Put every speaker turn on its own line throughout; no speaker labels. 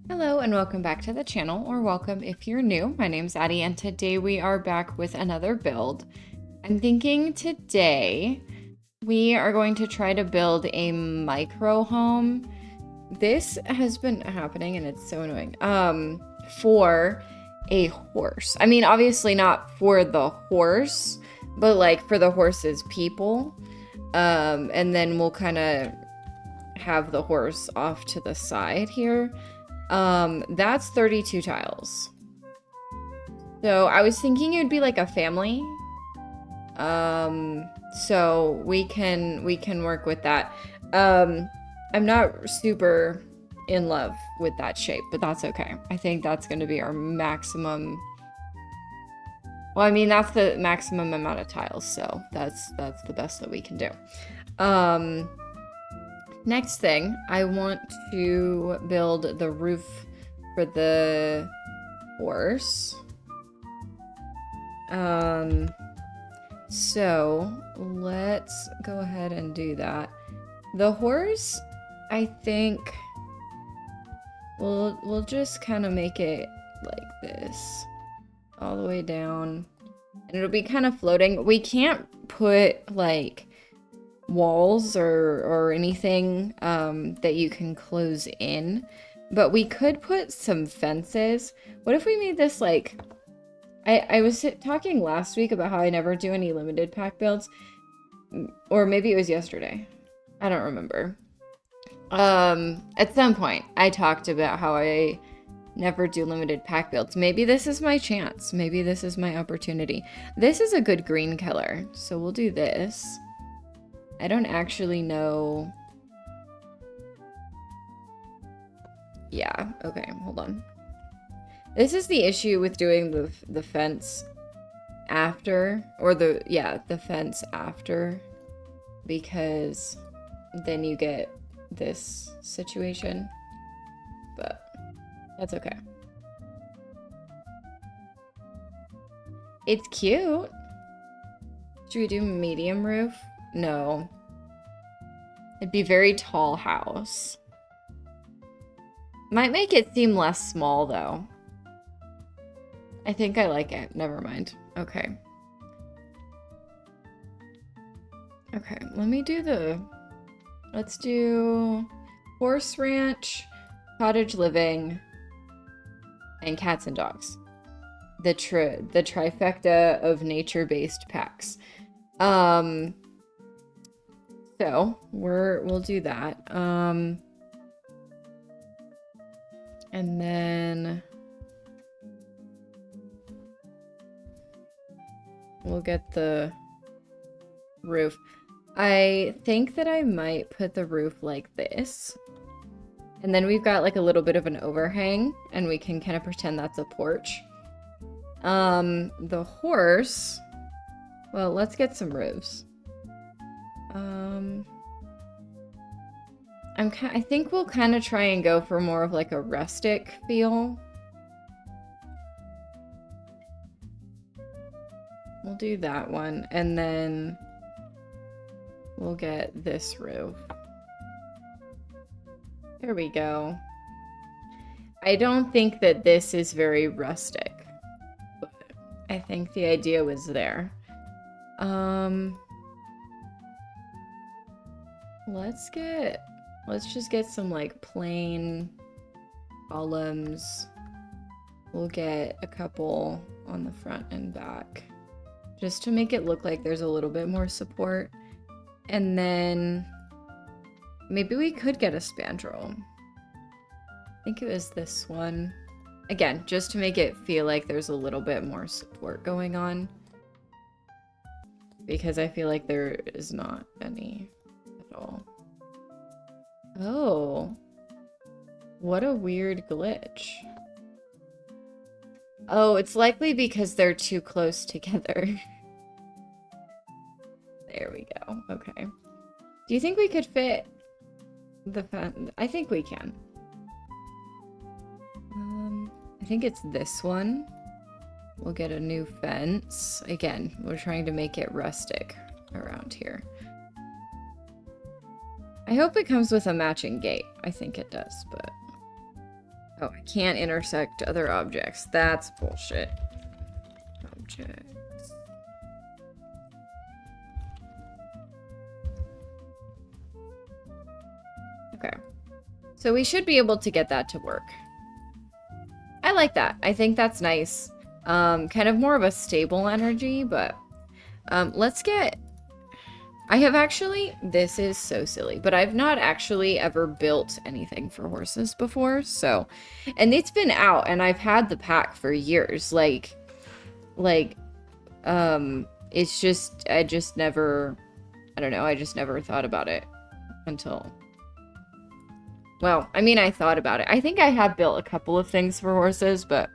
Hello and welcome back to the channel, or welcome if you're new. My name's Addie and today we are back with another build. I'm thinking today we are going to try to build a micro home. This has been happening and it's so annoying. For a horse. I mean, obviously not for the horse, but like for the horse's people. And then we'll kind of have the horse off to the side here. That's 32 tiles. So I was thinking it would be like a family. So we can work with that. I'm not super in love with that shape, but that's okay. I think that's going to be our maximum. Well, I mean, that's the maximum amount of tiles, so that's the best that we can do. Next thing, I want to build the roof for the horse. So let's go ahead and do that. The horse, I think we'll just kind of make it like this all the way down, and it'll be kind of floating. We can't put like walls or anything that you can close in, but we could put some fences. What if we made this like, I was talking last week about how I never do any limited pack builds, or maybe it was yesterday, I don't remember. At some point I talked about how I never do limited pack builds. Maybe this is my chance. Maybe this is my opportunity. This is a good green color, so we'll do this. I don't actually know. Yeah, okay, hold on. This is the issue with doing the fence after, or the fence after, because then you get this situation, but that's okay. It's cute. Should we do medium roof? No. It'd be very tall house. Might make it seem less small though. I think I like it. Never mind. Okay. Okay, let's do horse ranch, cottage living, and cats and dogs. The trifecta of nature-based packs. So we'll do that. And then we'll get the roof. I think that I might put the roof like this. And then we've got like a little bit of an overhang and we can kind of pretend that's a porch. The horse, well, let's get some roofs. I think we'll kind of try and go for more of like a rustic feel. We'll do that one, and then we'll get this roof. There we go. I don't think that this is very rustic, but I think the idea was there. Let's just get some like plain columns. We'll get a couple on the front and back, just to make it look like there's a little bit more support. And then maybe we could get a spandrel. I think it was this one. Again, just to make it feel like there's a little bit more support going on, because I feel like there is not any at all. Oh, what a weird glitch. Oh, it's likely because they're too close together. There we go. Okay. Do you think we could fit the fence? I think we can. I think it's this one. We'll get a new fence. Again, we're trying to make it rustic around here. I hope it comes with a matching gate. I think it does, but Oh, I can't intersect other objects. That's bullshit. Objects. Okay. So we should be able to get that to work. I like that. I think that's nice. Kind of more of a stable energy, but let's get... I have actually... This is so silly, but I've not actually ever built anything for horses before, so... And it's been out, and I've had the pack for years. It's just... I just never... I don't know, I just never thought about it until... Well, I mean, I thought about it. I think I have built a couple of things for horses, but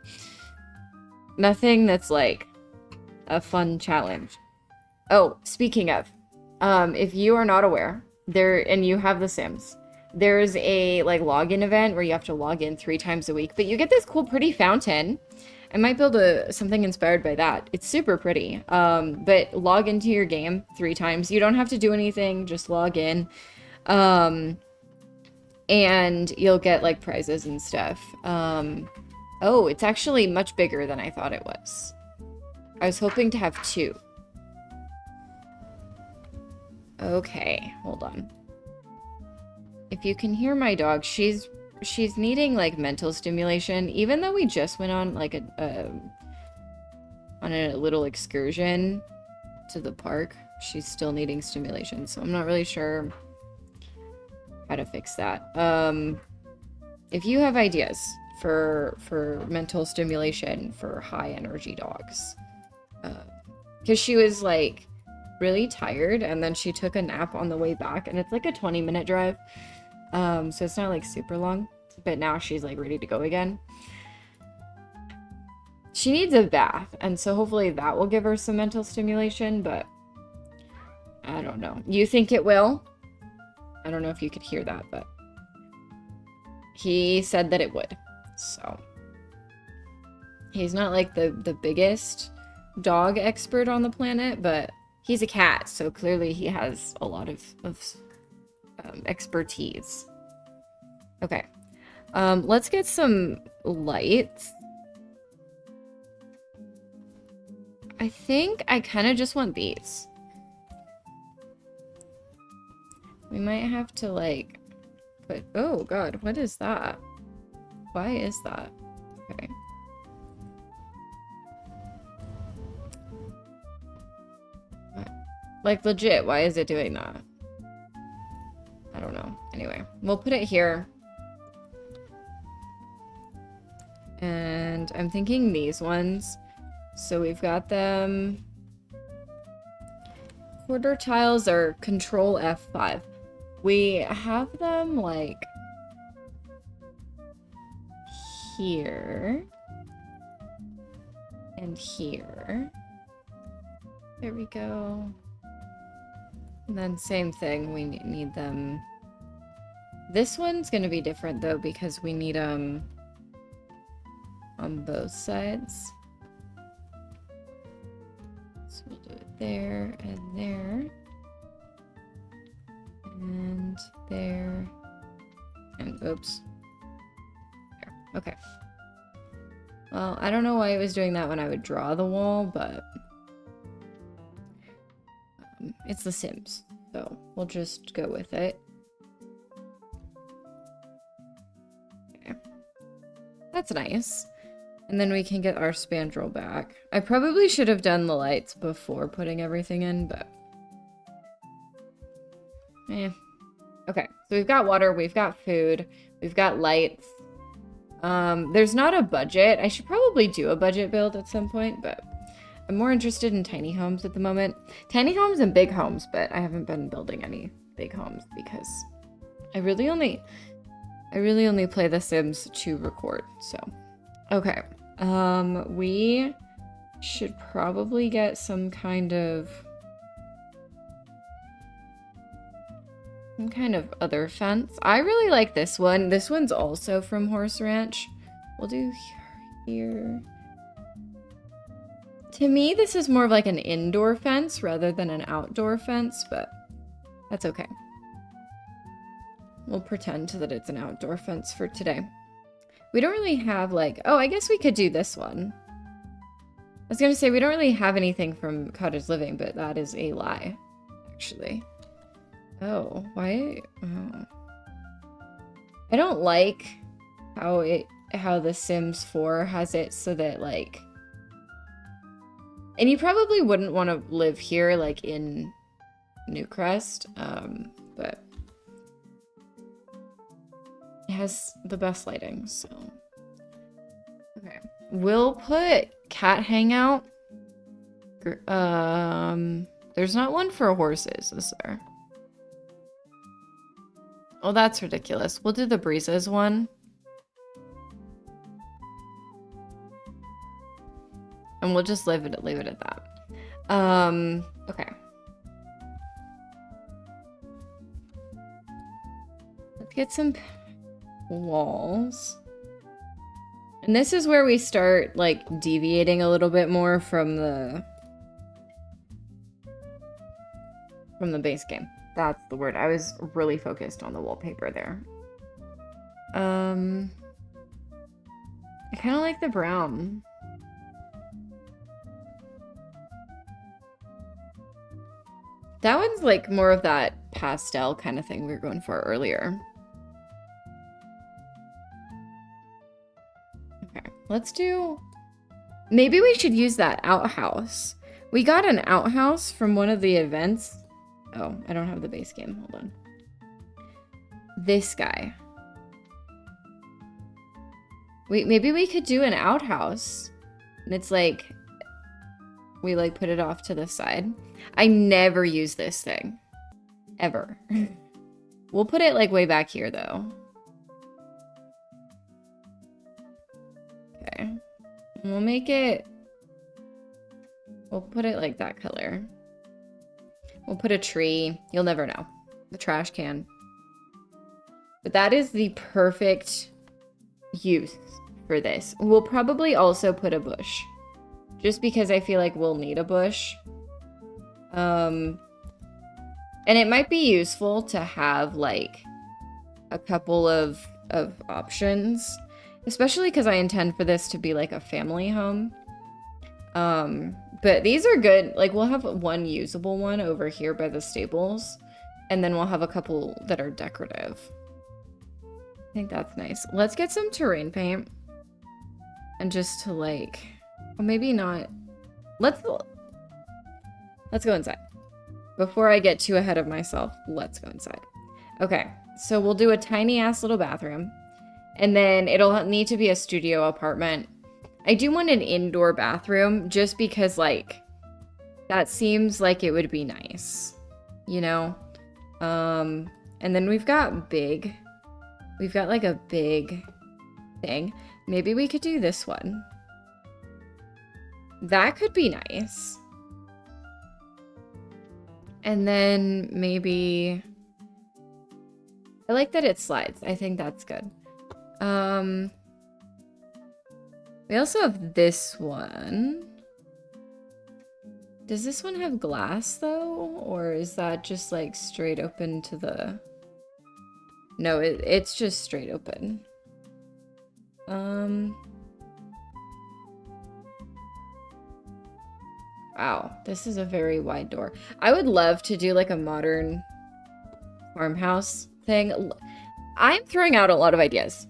nothing that's like a fun challenge. Oh, speaking of, if you are not aware, and you have The Sims, there's a like login event where you have to log in 3 times a week, but you get this cool, pretty fountain. I might build something inspired by that. It's super pretty. But log into your game 3 times. You don't have to do anything, just log in. And you'll get like prizes and stuff. Oh, it's actually much bigger than I thought it was. I was hoping to have 2. Okay, hold on. If you can hear my dog, she's needing like mental stimulation, even though we just went on like a little excursion to the park. She's still needing stimulation, so I'm not really sure how to fix that. If you have ideas for mental stimulation for high energy dogs, because she was like really tired and then she took a nap on the way back, and it's like a 20-minute drive, so it's not like super long, but now she's like ready to go again. She needs a bath, and so hopefully that will give her some mental stimulation, but I don't know. You think it will? I don't know if you could hear that, but he said that it would. So he's not like the biggest dog expert on the planet, but he's a cat, so clearly he has a lot of expertise. Okay. Let's get some lights. I think I kind of just want these. We might have to, like, put... Oh, God, what is that? Why is that? Okay. What? Like, legit, why is it doing that? I don't know. Anyway, we'll put it here. And I'm thinking these ones. So we've got them... Quarter tiles are Control F5. We have them, like, here. And here. There we go. And then same thing, we need them. This one's gonna be different, though, because we need them on both sides. So we'll do it there and there. And there. And oops. There. Okay. Well, I don't know why it was doing that when I would draw the wall, but it's The Sims, so we'll just go with it. Okay. That's nice. And then we can get our spandrel back. I probably should have done the lights before putting everything in, but... Okay, so we've got water, we've got food, we've got lights. There's not a budget. I should probably do a budget build at some point, but I'm more interested in tiny homes at the moment. Tiny homes and big homes, but I haven't been building any big homes because I really only play The Sims to record, so. Okay, we should probably get some kind of other fence. I really like this one. This one's also from Horse Ranch. We'll do here. To me, this is more of like an indoor fence rather than an outdoor fence, but that's okay. We'll pretend that it's an outdoor fence for today. We don't really have like, oh, I guess we could do this one. I was gonna say we don't really have anything from Cottage Living, but that is a lie, actually. Oh, why? Oh. I don't like how the Sims 4 has it so that like, and you probably wouldn't want to live here like in Newcrest, but it has the best lighting, so. Okay. We'll put cat hangout. There's not one for horses, is there? Oh, that's ridiculous. We'll do the breezes one. And we'll just leave it at that. Okay. Let's get some walls. And this is where we start, like, deviating a little bit more from the base game. That's the word. I was really focused on the wallpaper there. I kind of like the brown. That one's like more of that pastel kind of thing we were going for earlier. Okay, let's do... Maybe we should use that outhouse. We got an outhouse from one of the events. Oh, I don't have the base game. Hold on. This guy. Wait, maybe we could do an outhouse. And it's like... We like put it off to the side. I never use this thing. Ever. We'll put it like way back here though. Okay. We'll make it... We'll put it like that color. We'll put a tree. You'll never know. The trash can. But that is the perfect use for this. We'll probably also put a bush. Just because I feel like we'll need a bush. And it might be useful to have like a couple of options. Especially because I intend for this to be like a family home. But these are good. Like we'll have one usable one over here by the stables. And then we'll have a couple that are decorative. I think that's nice. Let's get some terrain paint. And just to like... Well, maybe not. Let's go inside. Before I get too ahead of myself, let's go inside. Okay, so we'll do a tiny ass little bathroom. And then it'll need to be a studio apartment. I do want an indoor bathroom just because like that seems like it would be nice. You know? And then we've got like a big thing. Maybe we could do this one. That could be nice. And then maybe... I like that it slides. I think that's good. We also have this one. Does this one have glass though? Or is that just like straight open to the... No, it's just straight open. Wow, this is a very wide door. I would love to do like a modern farmhouse thing. I'm throwing out a lot of ideas.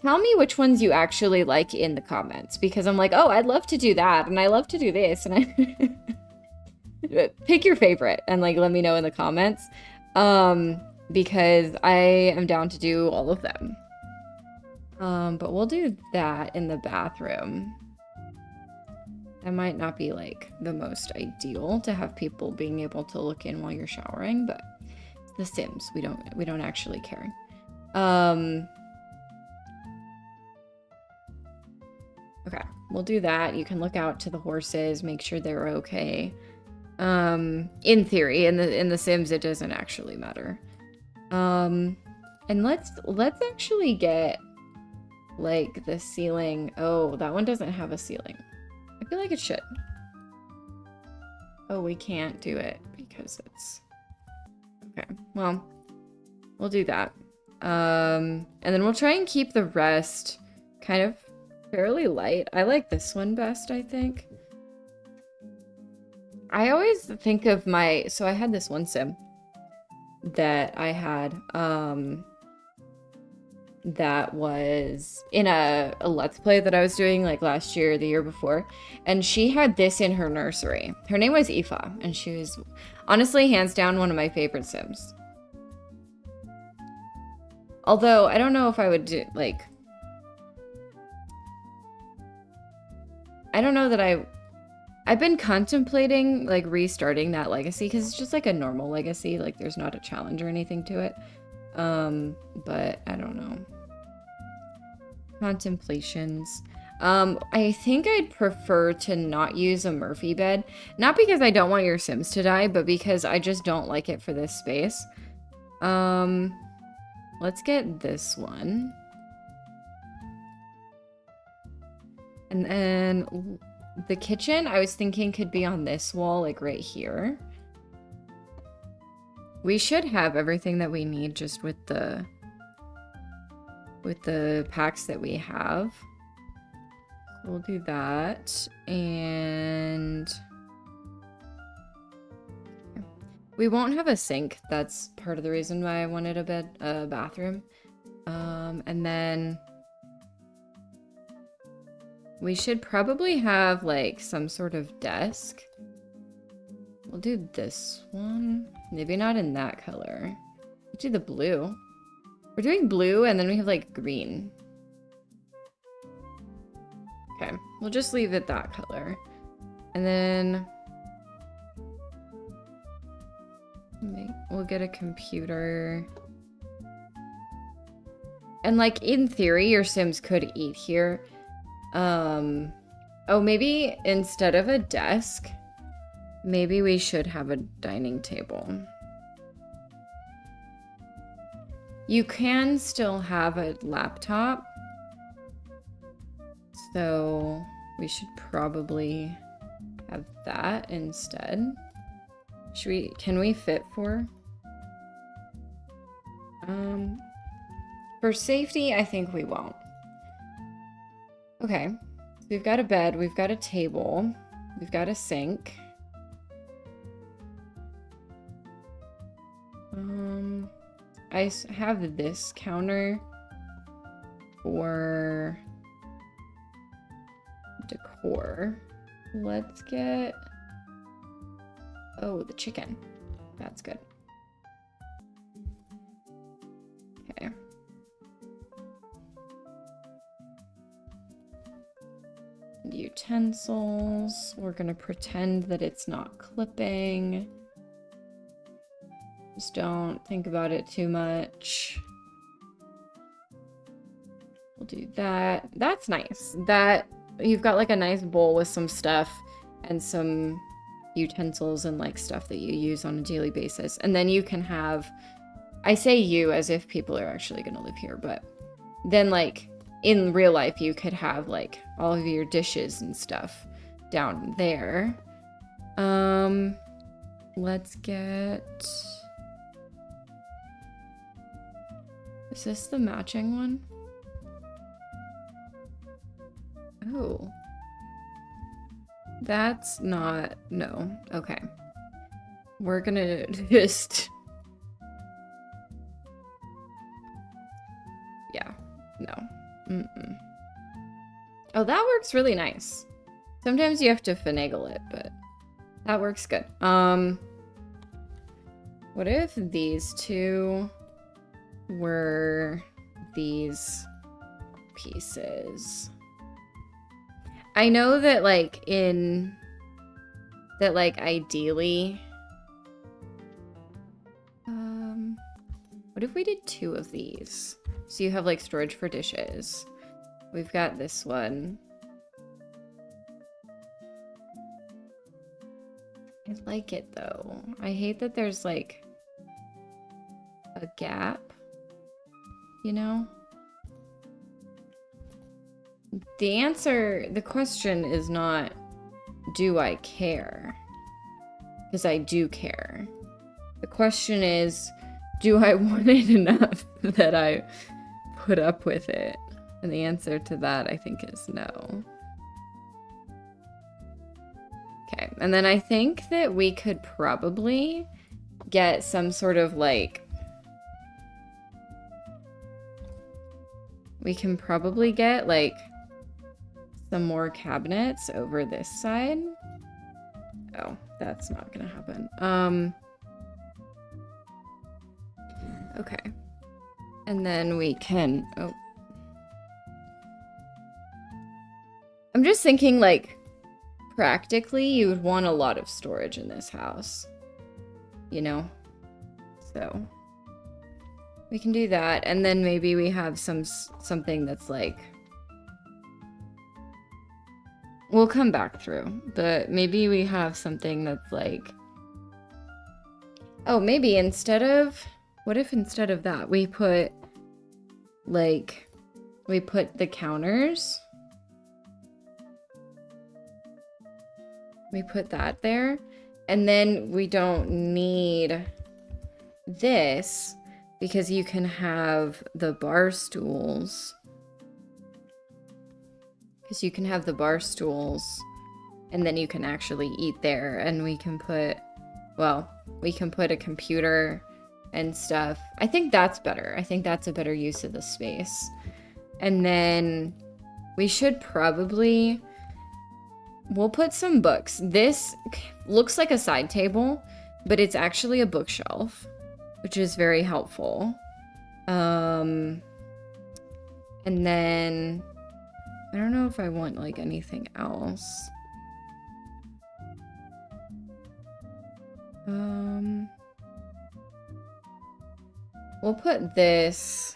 Tell me which ones you actually like in the comments, because I'm like, oh, I'd love to do that, and I love to do this, and I pick your favorite and like let me know in the comments, because I am down to do all of them. But we'll do that in the bathroom. That might not be like the most ideal to have people being able to look in while you're showering, but it's The Sims. We don't actually care. Okay, we'll do that. You can look out to the horses, make sure they're okay. In theory, in the Sims, it doesn't actually matter. And let's actually get like the ceiling. Oh, that one doesn't have a ceiling. I feel like it should. Oh, we can't do it because it's... Okay, well, we'll do that. And then we'll try and keep the rest kind of fairly light. I like this one best, I think. I always think of my, so I had this one sim that I had, that was in a Let's Play that I was doing like last year or the year before. And she had this in her nursery. Her name was Aoife, and she was honestly hands down one of my favorite sims. Although, I don't know if I would do, like... I don't know that I've been contemplating, like, restarting that legacy, because it's just, like, a normal legacy. Like, there's not a challenge or anything to it. But I don't know. Contemplations. I think I'd prefer to not use a Murphy bed. Not because I don't want your Sims to die, but because I just don't like it for this space. Let's get this one. And then the kitchen, I was thinking could be on this wall, like right here. We should have everything that we need just with the packs that we have. We'll do that. And we won't have a sink. That's part of the reason why I wanted a bathroom. And then we should probably have like some sort of desk. We'll do this one. Maybe not in that color. Let's do the blue. We're doing blue and then we have like green. Okay, we'll just leave it that color. And then we'll get a computer. And like in theory, your Sims could eat here. Oh, maybe instead of a desk, maybe we should have a dining table. You can still have a laptop. So we should probably have that instead. Can we fit four? For safety, I think we won't. Okay, so we've got a bed, we've got a table, we've got a sink. I have this counter for decor. Let's get... Oh, the chicken. That's good. Okay. Utensils. We're gonna pretend that it's not clipping. Just don't think about it too much. We'll do that. That's nice. That you've got like a nice bowl with some stuff and some utensils and like stuff that you use on a daily basis. And then you can have, I say you as if people are actually going to live here, but then like in real life you could have like all of your dishes and stuff down there. Let's get... Is this the matching one? Oh. That's not... No. Okay. We're gonna just... Yeah. No. Mm-mm. Oh, that works really nice. Sometimes you have to finagle it, but that works good. What if these two were these pieces? I know that like ideally, what if we did two of these? So you have like storage for dishes. We've got this one. I like it though. I hate that there's like a gap, you know? The question is not, do I care? Because I do care. The question is, do I want it enough that I put up with it? And the answer to that, I think, is no. Okay, and then I think that we could probably get some sort of like... We can probably get like some more cabinets over this side. Oh, that's not gonna happen. Okay. And then we can... Oh. I'm just thinking, like, practically, you would want a lot of storage in this house. You know? So, we can do that. And then maybe we have something that's, like... We'll come back through. But maybe we have something that's, like... Oh, maybe instead of... What if instead of that, we put, like... We put the counters... We put that there, and then we don't need this because you can have the bar stools. Because you can have the bar stools, and then you can actually eat there, and we can put, well, we can put a computer and stuff. I think that's better. I think that's a better use of the space. And then we should probably... We'll put some books. This looks like a side table, but it's actually a bookshelf, which is very helpful. And then I don't know if I want like anything else. We'll put this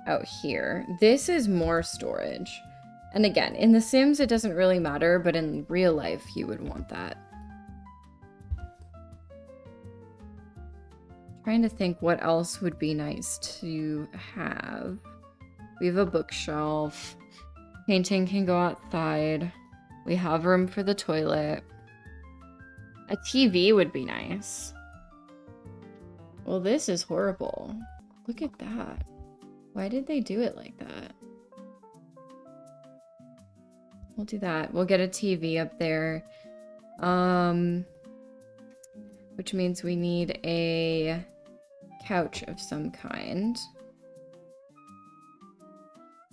out here. This is more storage. And again, in The Sims, it doesn't really matter, but in real life, you would want that. Trying to think what else would be nice to have. We have a bookshelf. Painting can go outside. We have room for the toilet. A TV would be nice. Well, this is horrible. Look at that. Why did they do it like that? We'll do that. We'll get a TV up there. Which means we need a couch of some kind.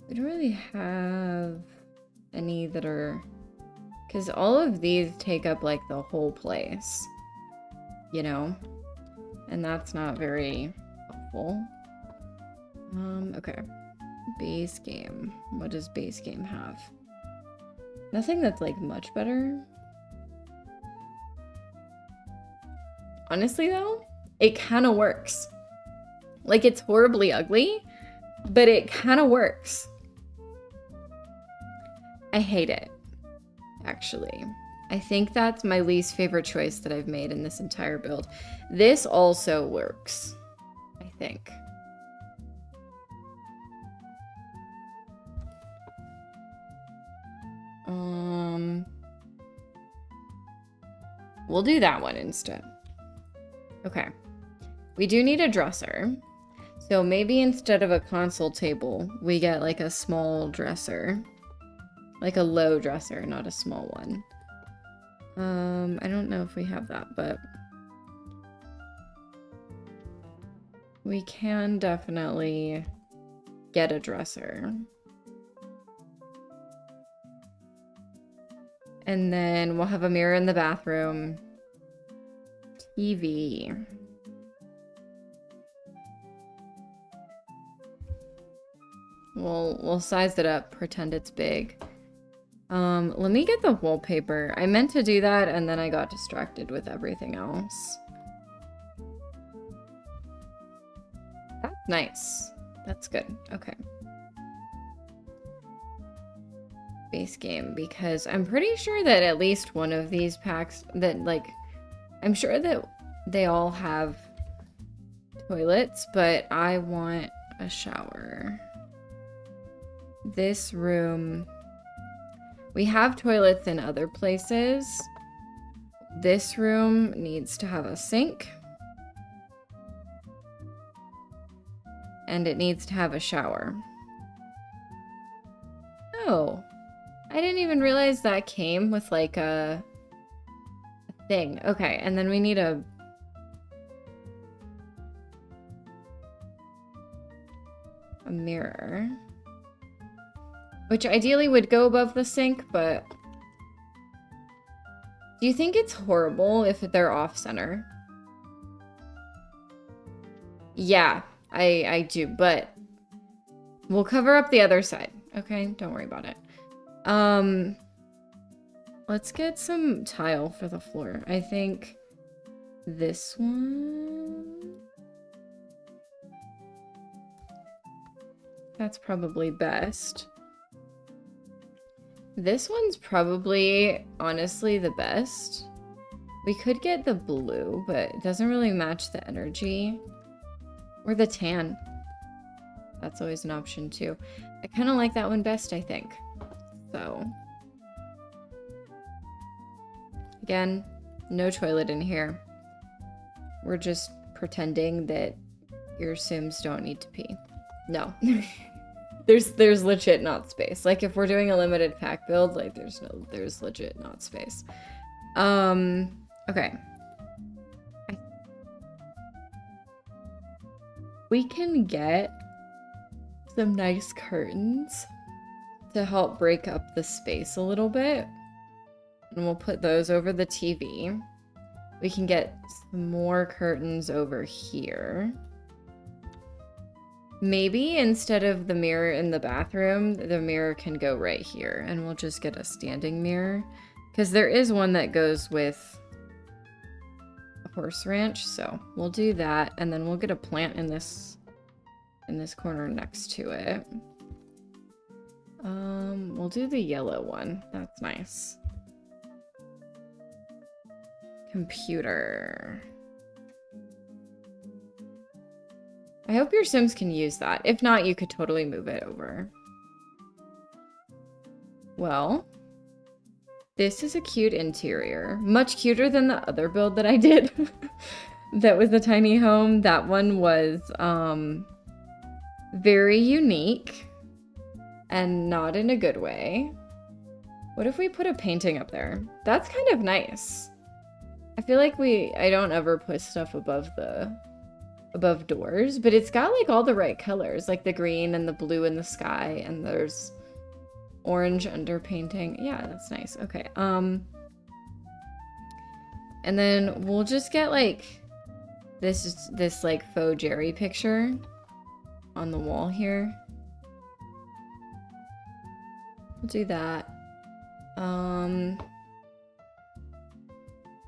We don't really have any that are... Because all of these take up, like, the whole place. You know? And that's not very helpful. Okay. Base game. What does base game have? Nothing that's, like, much better. Honestly, though, it kind of works. Like, it's horribly ugly, but it kind of works. I hate it, actually. I think that's my least favorite choice that I've made in this entire build. This also works, I think. We'll do that one instead. Okay. We do need a dresser. So maybe instead of a console table, we get like a small dresser. Like a low dresser, not a small one. I don't know if we have that, but we can definitely get a dresser. And then we'll have a mirror in the bathroom. TV. We'll size it up, pretend it's big. Let me get the wallpaper. I meant to do that and then I got distracted with everything else. That's nice. That's good. Okay. Base game, because I'm pretty sure that at least one of these packs that, like, I'm sure that they all have toilets, but I want a shower. This room, we have toilets in other places. This room needs to have a sink. and it needs to have a shower. Oh, I didn't even realize that came with like a thing. Okay, and then we need a mirror, which ideally would go above the sink, but do you think it's horrible if they're off center? Yeah, I do, but we'll cover up the other side. Okay, don't worry about it. Let's get some tile for the floor. I think this one. That's probably best. This one's probably, honestly, the best. We could get the blue, but it doesn't really match the energy. Or the tan. That's always an option, too. I kind of like that one best, I think. So. Again, no toilet in here. We're just pretending that your Sims don't need to pee. No. There's legit not space. Like, if we're doing a limited pack build, like, there's legit not space. Okay. We can get some nice curtains to help break up the space a little bit. And we'll put those over the TV. We can get some more curtains over here. Maybe instead of the mirror in the bathroom, the mirror can go right here. And we'll just get a standing mirror. Because there is one that goes with a horse ranch. So we'll do that. And then we'll get a plant in this corner next to it. We'll do the yellow one. That's nice. Computer. I hope your Sims can use that. If not, you could totally move it over. Well, this is a cute interior. Much cuter than the other build that I did. That was the tiny home. That one was very unique and not in a good way. What if we put a painting up there? That's kind of nice. I feel like I don't ever put stuff above doors, but it's got like all the right colors, like the green and the blue in the sky, and there's orange underpainting. Yeah, that's nice. Okay. And then we'll just get like this like faux Jerry picture on the wall here. We'll do that.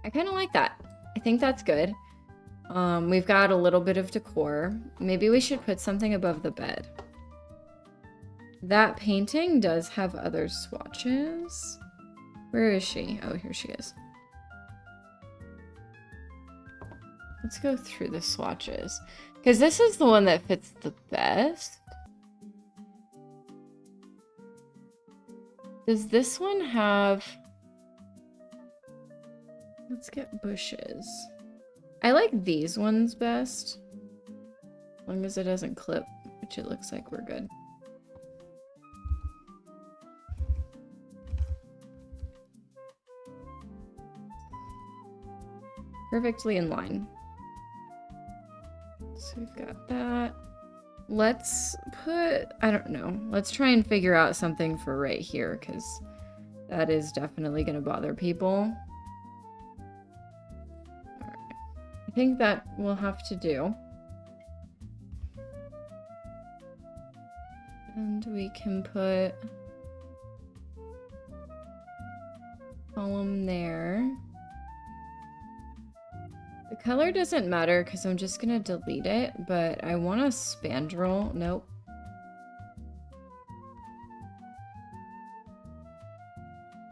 I kind of like that. I think that's good. We've got a little bit of decor. Maybe we should put something above the bed. That painting does have other swatches. Where is she? Oh, here she is. Let's go through the swatches. Because this is the one that fits the best. Does this one have... Let's get bushes. I like these ones best. As long as it doesn't clip, which it looks like we're good. Perfectly in line. So we've got that. Let's put, I don't know. Let's try and figure out something for right here, because that is definitely going to bother people. I think that we'll have to do. And we can put column there. The color doesn't matter because I'm just gonna delete it, but I want a spandrel. Nope.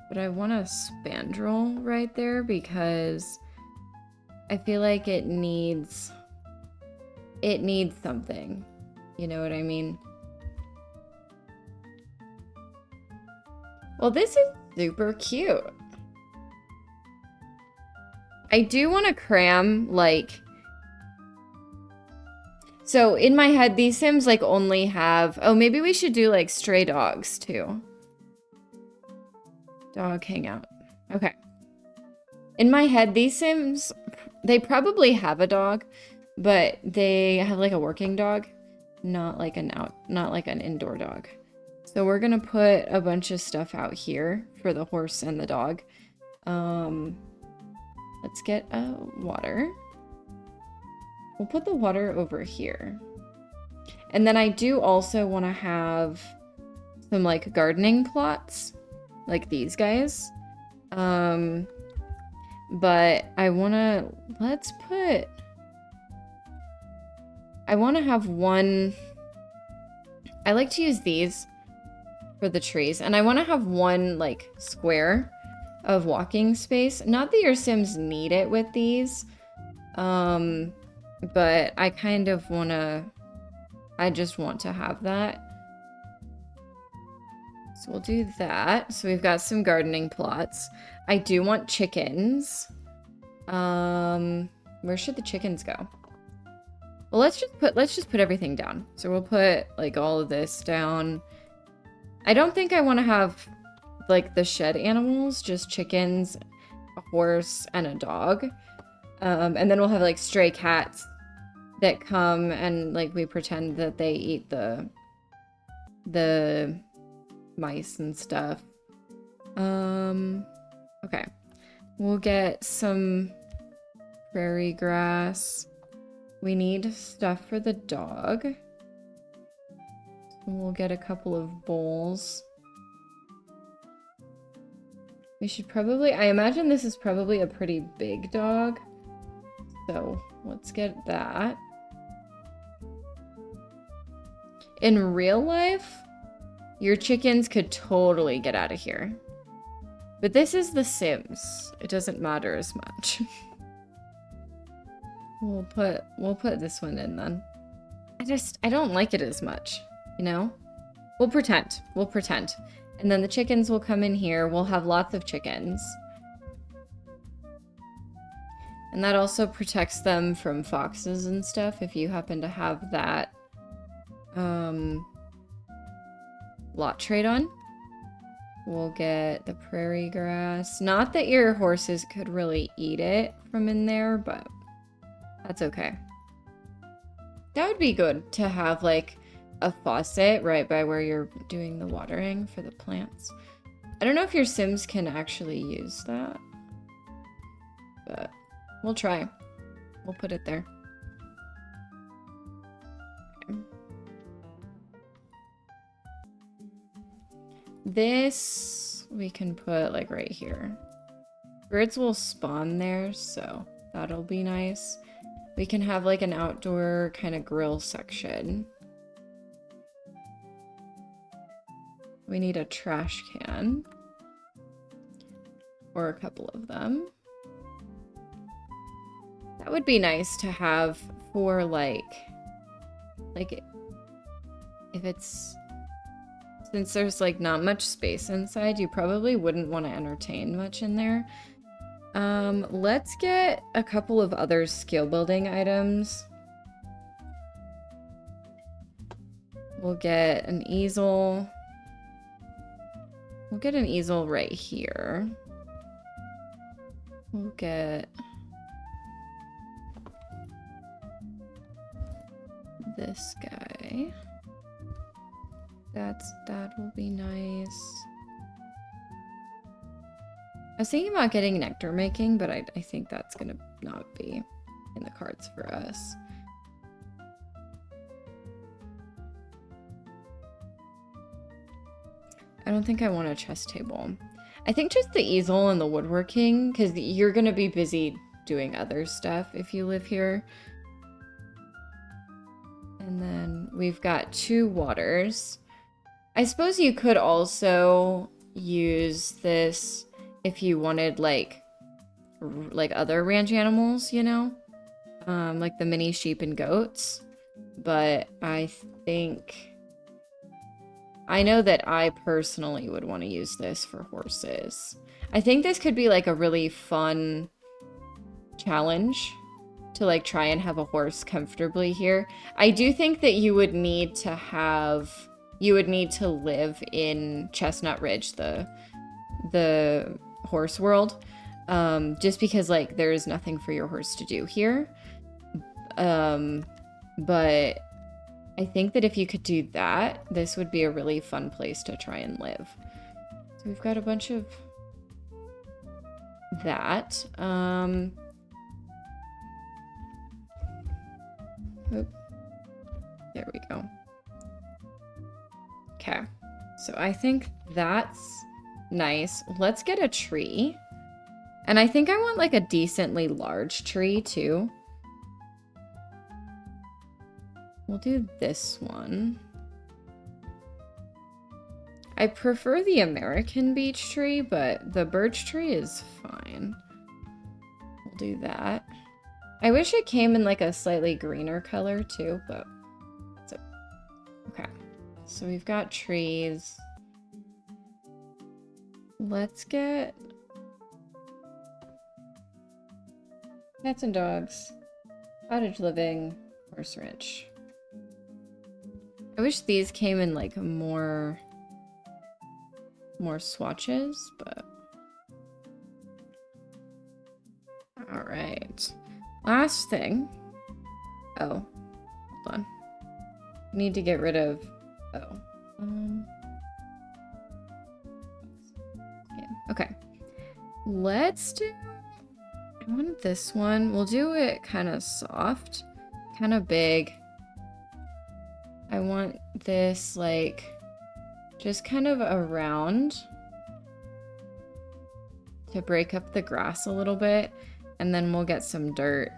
But I want a spandrel right there because I feel like it needs something. You know what I mean? Well, this is super cute. I do want to cram, like... So in my head, these Sims like only have, oh, maybe we should do like stray dogs too. Dog hangout. Okay. In my head, these Sims, they probably have a dog, but they have like a working dog, not like an indoor dog. So we're gonna put a bunch of stuff out here for the horse and the dog. Let's get water. We'll put the water over here. And then I do also want to have some like gardening plots, like these guys. But I want to, I want to have one, I like to use these for the trees. And I want to have one like square of walking space. Not that your Sims need it with these. But I kind of want to, I just want to have that. So we'll do that. So we've got some gardening plots. I do want chickens. Where should the chickens go? Well, let's just put everything down. So we'll put like all of this down. I don't think I want to have like the shed animals, just chickens, a horse, and a dog. And then we'll have like stray cats that come and like we pretend that they eat the mice and stuff. Okay. We'll get some prairie grass. We need stuff for the dog. We'll get a couple of bowls. We should probably, I imagine this is probably a pretty big dog. So let's get that. In real life, your chickens could totally get out of here. But this is The Sims. It doesn't matter as much. We'll put this one in then. I don't like it as much, you know? We'll pretend. And then the chickens will come in here. We'll have lots of chickens. And that also protects them from foxes and stuff if you happen to have that lot trait on. We'll get the prairie grass. Not that your horses could really eat it from in there, but that's okay. That would be good to have like a faucet right by where you're doing the watering for the plants. I don't know if your Sims can actually use that, but we'll try. We'll put it there. Okay. This we can put like right here. Birds will spawn there, so that'll be nice. We can have like an outdoor kind of grill section. We need a trash can. Or a couple of them. That would be nice to have for like if it's, since there's like not much space inside, you probably wouldn't want to entertain much in there. Let's get a couple of other skill building items. We'll get an easel. We'll get an easel right here. We'll get this guy. That will be nice. I was thinking about getting nectar making, but I think that's gonna not be in the cards for us. I don't think I want a chess table. I think just the easel and the woodworking, because you're gonna be busy doing other stuff if you live here. And then we've got 2 waters. I suppose you could also use this if you wanted like other ranch animals, you know? Like the mini sheep and goats. But I know that I personally would want to use this for horses. I think this could be like a really fun challenge to to like try and have a horse comfortably here. I do think that you would need to live in Chestnut Ridge, the horse world, just because like there is nothing for your horse to do here. But I think that if you could do that, this would be a really fun place to try and live. So we've got a bunch of that. Oop. There we go. Okay. So I think that's nice. Let's get a tree. And I think I want like a decently large tree too. We'll do this one. I prefer the American beech tree, but the birch tree is fine. We'll do that. I wish it came in like a slightly greener color too, but that's okay. So we've got trees. Let's get cats and dogs, cottage living, horse ranch. I wish these came in like more swatches, but all right. Last thing. Oh, hold on. Need to get rid of. Oh. Yeah. Okay. Let's do. I want this one. We'll do it kind of soft, kind of big. I want this like just kind of around to break up the grass a little bit, and then we'll get some dirt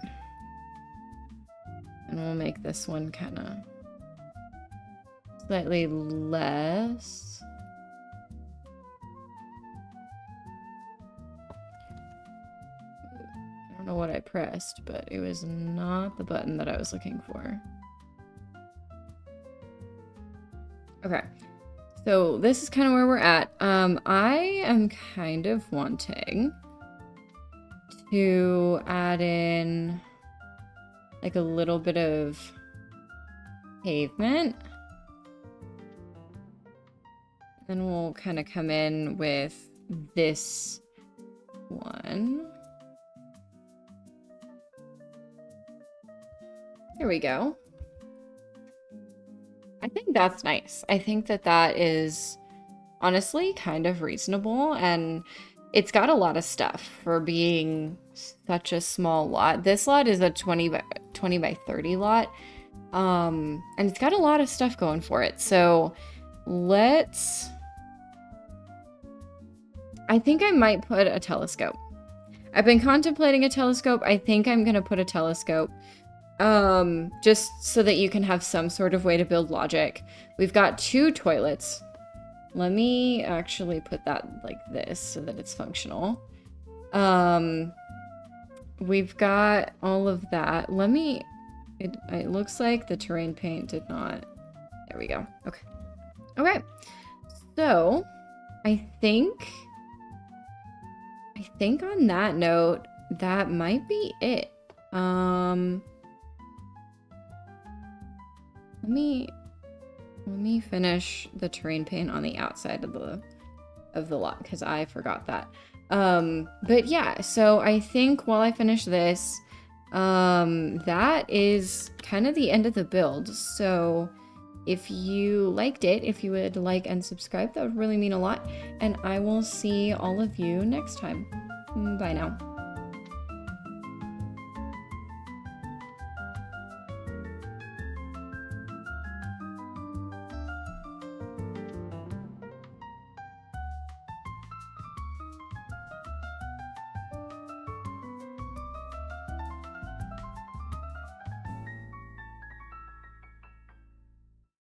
and we'll make this one kind of slightly less. I don't know what I pressed, but it was not the button that I was looking for. Okay, so this is kind of where we're at. I am kind of wanting to add in like a little bit of pavement. Then we'll kind of come in with this one. There we go. I think that's nice. I think that that is honestly kind of reasonable, and it's got a lot of stuff for being such a small lot. This lot is a 20 by 30 lot, and it's got a lot of stuff going for it. So let's, I think I might put a telescope. I've been contemplating a telescope. I think I'm gonna put a telescope. Just so that you can have some sort of way to build logic. We've got 2 toilets. Let me actually put that like this so that it's functional. We've got all of that. Let me, it looks like the terrain paint did not, there we go. Okay. Okay. So I think on that note, that might be it. Let me finish the terrain paint on the outside of the lot, because I forgot that. But yeah, so I think while I finish this, that is kind of the end of the build. So if you liked it, if you would like and subscribe, that would really mean a lot. And I will see all of you next time. Bye now.